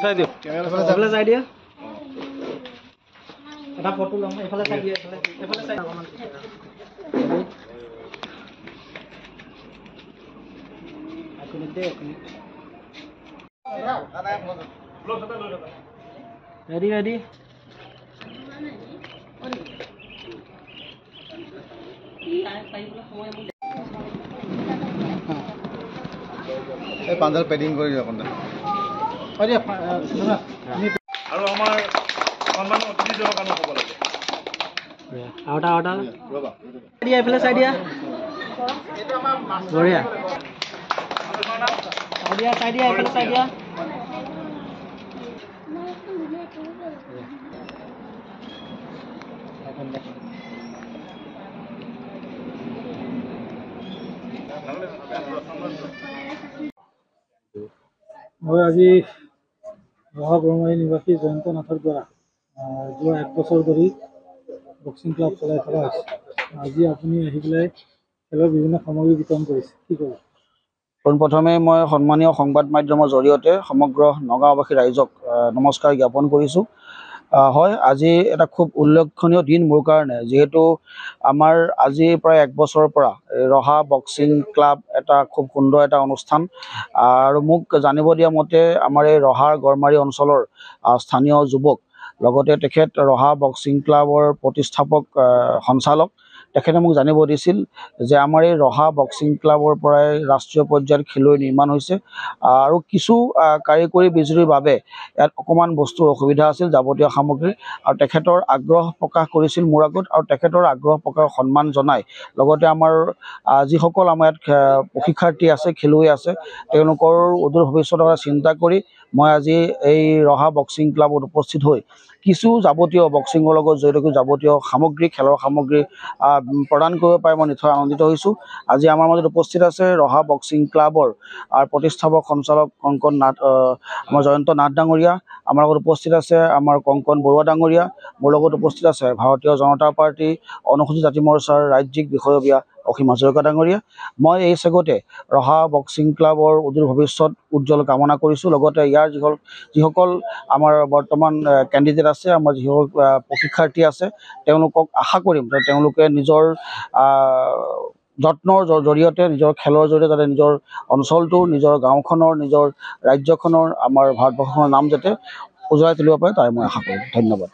চাই দিয়ক এইফালে চাই দিয়া এটা ফটো লম এইফালে চাই দিয়া এইফালে চাই অকমান ready এই পাঞ্জাল পেডিং কৰি দিয়ক আপোনাৰ আৰু আমাৰ সন্মানৰ অতিথিজনৰ কাৰণে হ'ব লাগে আউটা দিয়া এইফালে চাই দিয়া বঢ়িয়া চাই দিয়া এইফালে চাই দিয়া মই আজি ৰহা ব্ৰহ্মমাৰী নিবাসী জয়ন্ত নাথৰ দ্বাৰা যোৱা 1 বছৰ ধৰি বক্সিং ক্লাব চলাই থকা হৈছে। আজি আপুনি আহি পেলাই খেলৰ বিভিন্ন সামগ্ৰী বিতৰণ কৰিছে, কি ক'ব? পোনপ্ৰথমে মই সন্মানীয় সংবাদ মাধ্যমৰ জৰিয়তে সমগ্ৰ নগাঁওবাসী ৰাইজক নমস্কাৰ জ্ঞাপন কৰিছোঁ। হয়, আজি এটা খুব উল্লেখনীয় দিন মোৰ কাৰণে, যিহেতু আমাৰ আজি প্ৰায় 1 বছৰৰ পৰা ৰহা বক্সিং ক্লাব এটা খুব সুন্দৰ এটা অনুষ্ঠান আৰু মোক জানিব দিয়া মতে আমাৰ এই ৰহাৰ গড়মাৰী অঞ্চলৰ স্থানীয় যুৱক লগতে তেখেত ৰহা বক্সিং ক্লাবৰ প্ৰতিষ্ঠাপক সঞ্চালক তেখেতে মোক জানিব দিছিল যে আমাৰ এই ৰহা বক্সিং ক্লাবৰ পৰাই ৰাষ্ট্ৰীয় পৰ্যায়ত খেলুৱৈ নিৰ্মাণ হৈছে আৰু কিছু কাৰিকৰী বিজুতিৰ বাবে ইয়াত অকণমান বস্তুৰ অসুবিধা আছিল যাৱতীয় সামগ্ৰী আৰু তেখেতৰ আগ্ৰহ প্ৰকাশ কৰিছিল মোৰ আগত আৰু তেখেতৰ আগ্ৰহ প্ৰকাশ সন্মান জনাই লগতে আমাৰ যিসকল আমাৰ ইয়াত প্ৰশিক্ষাৰ্থী আছে খেলুৱৈ আছে তেওঁলোকৰ অদূৰ ভৱিষ্যতৰ কথা চিন্তা কৰি মই আজি এই ৰহা বক্সিং ক্লাবত উপস্থিত হৈ কিছু যাৱতীয় বক্সিঙৰ লগত জড়িত যাৱতীয় সামগ্ৰী খেলৰ সামগ্ৰী প্ৰদান কৰিব পাই মই নিশ্চয় আনন্দিত হৈছোঁ। আজি আমাৰ মাজত উপস্থিত আছে ৰহা বক্সিং ক্লাবৰ প্ৰতিষ্ঠাপক সঞ্চালক কংকন নাথ আমাৰ জয়ন্ত নাথ ডাঙৰীয়া, আমাৰ লগত উপস্থিত আছে আমাৰ কংকন বৰুৱা ডাঙৰীয়া, মোৰ লগত উপস্থিত আছে ভাৰতীয় জনতা পাৰ্টি অনুসূচিত জাতি মৰ্চাৰ ৰাজ্যিক বিষয়ববীয়া অসীম হাজৰিকা ডাঙৰীয়া। মই এই চেগতে ৰহা বক্সিং ক্লাবৰ অদূৰ ভৱিষ্যত উজ্জ্বল কামনা কৰিছোঁ। লগতে ইয়াৰ যিসকল আমাৰ বৰ্তমান কেণ্ডিডেট আছে, আমাৰ যিসকল প্ৰশিক্ষাৰ্থী আছে তেওঁলোকক আশা কৰিম যে তেওঁলোকে নিজৰ যত্নৰ জৰিয়তে নিজৰ খেলৰ জৰিয়তে যাতে নিজৰ অঞ্চলটোৰ নিজৰ গাঁওখনৰ নিজৰ ৰাজ্যখনৰ আমাৰ ভাৰতবৰ্ষখনৰ নাম যাতে উজ্বলাই তুলিব পাৰে তাৰে মই আশা কৰিম। ধন্যবাদ।